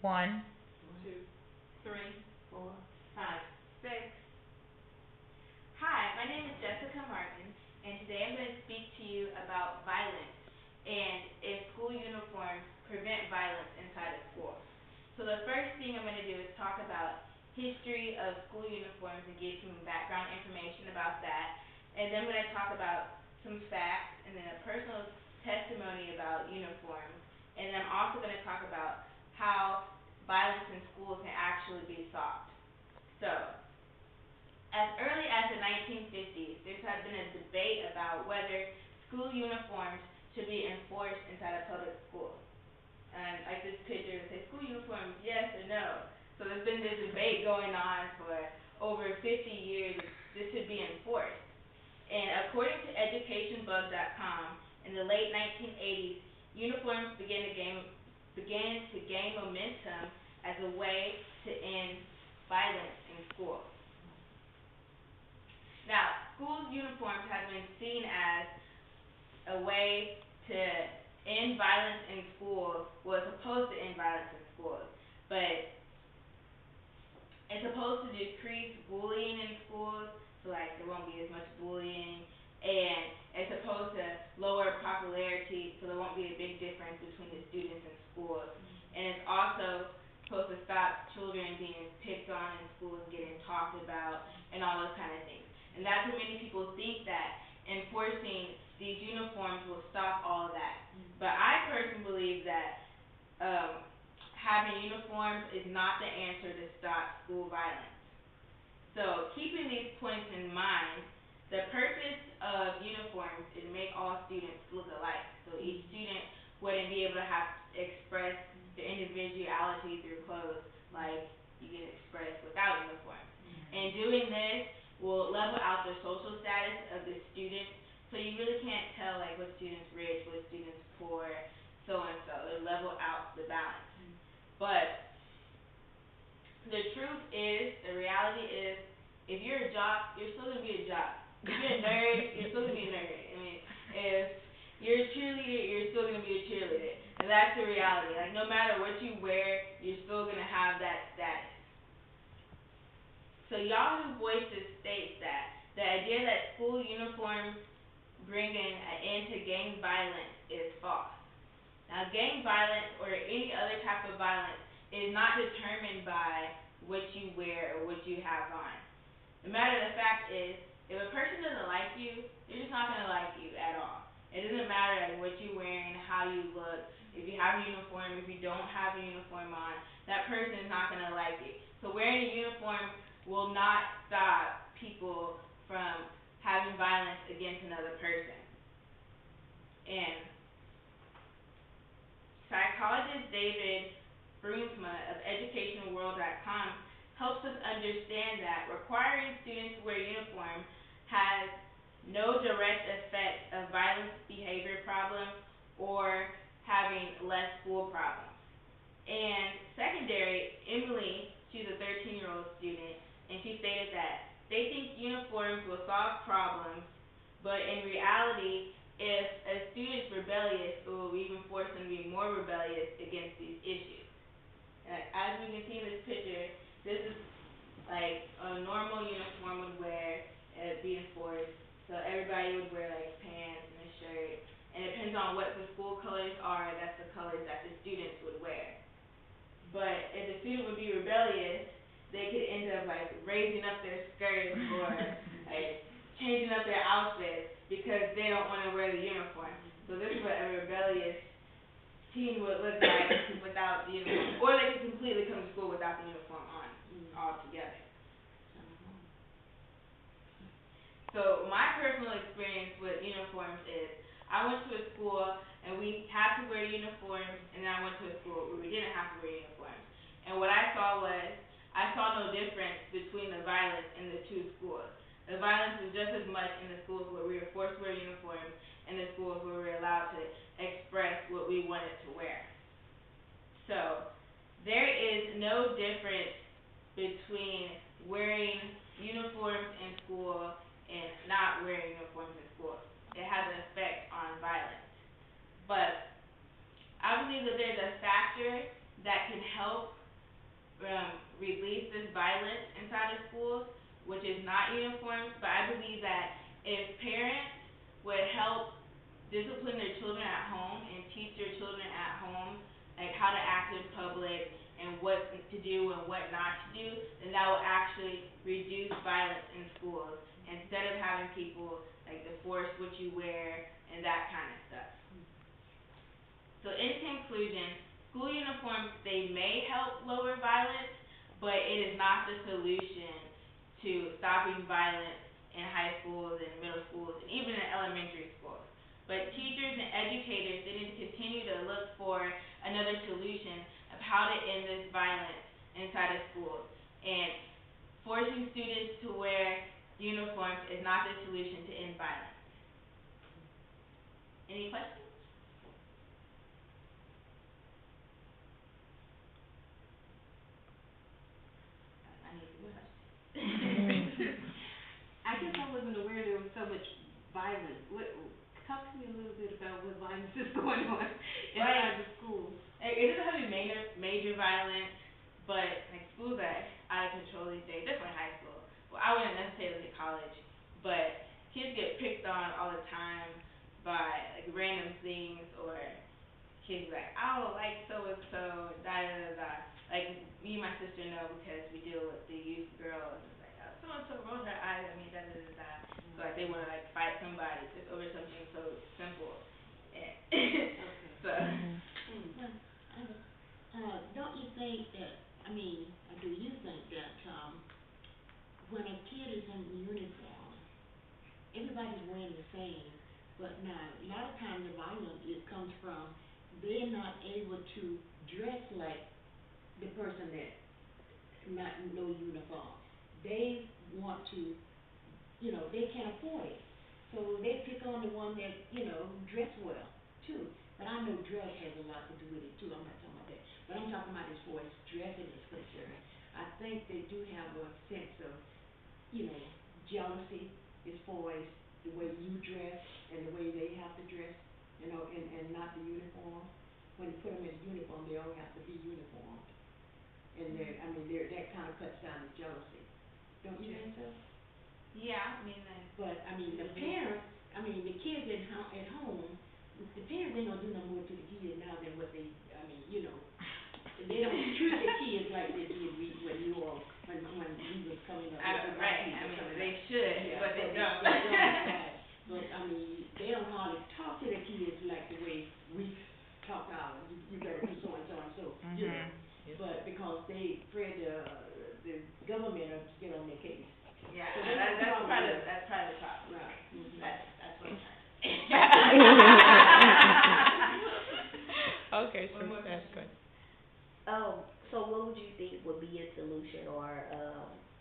One. Two, three, four, five, six. Hi, my name is Jessica Martin, and today I'm going to speak to you about violence and if school uniforms prevent violence inside of school. So the first thing I'm going to do is talk about history of school uniforms and give some background information about that. And then I'm going to talk about some facts and then a personal testimony about uniforms. And then I'm also going to talk about how violence in schools can actually be stopped. So, as early as the 1950s, there has been a debate about whether school uniforms should be enforced inside of public schools. And like this picture, it says school uniforms, yes or no. So there's been this debate going on for over 50 years if this should be enforced. And according to educationbug.com, in the late 1980s, uniforms began to gain momentum as a way to end violence in schools. Now, school uniforms have been seen as a way to end violence in schools, well, it's supposed to end violence in schools, but it's supposed to decrease bullying in schools, so like there won't be as much bullying, and it's supposed to lower popularity, so there won't be a big difference between the students in schools, and it's also supposed to stop children being picked on in schools, getting talked about, and all those kind of things. And that's what many people think, that enforcing these uniforms will stop all of that. But I personally believe that having uniforms is not the answer to stop school violence. So keeping these points in mind, the purpose of uniforms is to make all students look alike. So each student wouldn't be able to have to express their individuality through clothes like you can express without uniforms. And doing this will level out the social status of the students, so you really can't tell like what student's rich, what student's poor, so and so. It'll level out the balance. But the truth is, the reality is, if you're a jock, you're still gonna be a jock. If you're a nerd, you're still gonna be a nerd. I mean, if you're a cheerleader, you're still gonna be a cheerleader. And that's the reality. Like, no matter what you wear, you're still gonna have that status. So Yahoo Voices states that the idea that school uniforms bringing an end to gang violence is false. Now, gang violence or any other type of violence is not determined by what you wear or what you have on. The matter of the fact is, if a person doesn't like you, they're just not going to like you at all. It doesn't matter like what you're wearing, how you look, if you have a uniform, if you don't have a uniform on, that person is not going to like you. So wearing a uniform will not stop people from having violence against another person. And psychologist David Brunsma of educationalworld.com helps us understand that requiring students to wear uniforms has no direct effect of violent behavior problems or having less school problems. And secondary, Emily, she's a 13-year-old student, and she stated that they think uniforms will solve problems, but in reality, if a student's rebellious, it will even force them to be more rebellious against these issues. As we can see in this picture, this is like a normal uniform would wear, be enforced. So everybody would wear like pants and a shirt, and it depends on what the school colors are, that's the colors that the students would wear. But if the student would be rebellious, they could end up like raising up their skirts or like changing up their outfits because they don't want to wear the uniform. So this is what a rebellious teen would look like without the uniform. Or they could completely come to school without the uniform on altogether. So my personal experience with uniforms is, I went to a school and we had to wear uniforms, and then I went to a school where we didn't have to wear uniforms. And what I saw no difference between the violence in the two schools. The violence was just as much in the schools where we were forced to wear uniforms and the schools where we were allowed to express what we wanted to wear. So there is no difference between wearing uniforms in school and not wearing uniforms in school. It has an effect on violence. But I believe that there's a factor that can help release this violence inside of schools, which is not uniforms. But I believe that if parents would help discipline their children at home and teach their children at home like how to act in public and what to do and what not to do, then that will actually reduce violence in schools instead of having people like enforce what you wear and that kind of stuff. So in conclusion, school uniforms, they may help lower violence, but it is not the solution to stopping violence in high schools and middle schools and even in elementary schools. But teachers and educators, they need to continue to look for another solution of how to end this violence inside of schools. And forcing students to wear uniforms is not the solution to end violence. Any questions? I need some questions. I guess I wasn't aware there was so much violence. Talk to me a little bit about what violence is going on inside the school. It doesn't have to be major violence, but like schools are out of control these days, definitely high school. Well, I wouldn't necessarily say college, but kids get picked on all the time by like random things, or kids like, I don't like so and so, da da da da. Like me and my sister know because we deal with the youth girls. It's like, oh, so and so rolled her eyes at me, da da da da. So like they want to like fight somebody just over something so simple. And so. Don't you think that, do you think that, when a kid is in uniform, everybody's wearing the same, but now, a lot of times the violence, it comes from they're not able to dress like the person that not no uniform. They want to, they can't afford it. So they pick on the one that, dress well, too. But I know dress has a lot to do with it, too. I'm not talking about that. But I'm talking about as far as dressing is concerned. I think they do have a sense of, jealousy as far as the way you dress and the way they have to dress, and not the uniform. When you put them in uniform, they all have to be uniformed. And that kind of cuts down the jealousy. Don't you think so? Yeah, But, the parents, the kids at home, the parents ain't gonna do no more to the kids now than what they they don't treat the kids like they did when we was coming up. Right, they should, Yeah, but they don't. Right. But, they don't hardly talk to the kids like the way we talk to ours. You better do so and so and so, Yes. But because they afraid the government will get on their case. Yeah, So that's part of the problem. Right. Mm-hmm. That's what I'm trying to say. Okay, so that's good. So what would you think would be a solution or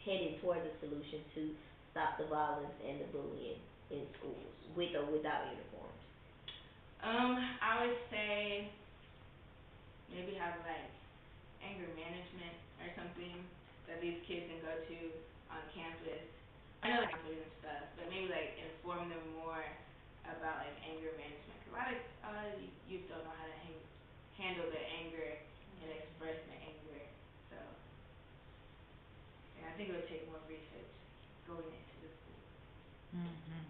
heading towards a solution to stop the violence and the bullying in schools, with or without uniforms? I would say maybe have like anger management or something that these kids can go to on campus. I know like and stuff, but maybe like inform them more about like anger management. 'Cause a lot of youth don't know how to handle their anger and express their anger. So, yeah, I think it would take more research going into the school. Mm-hmm.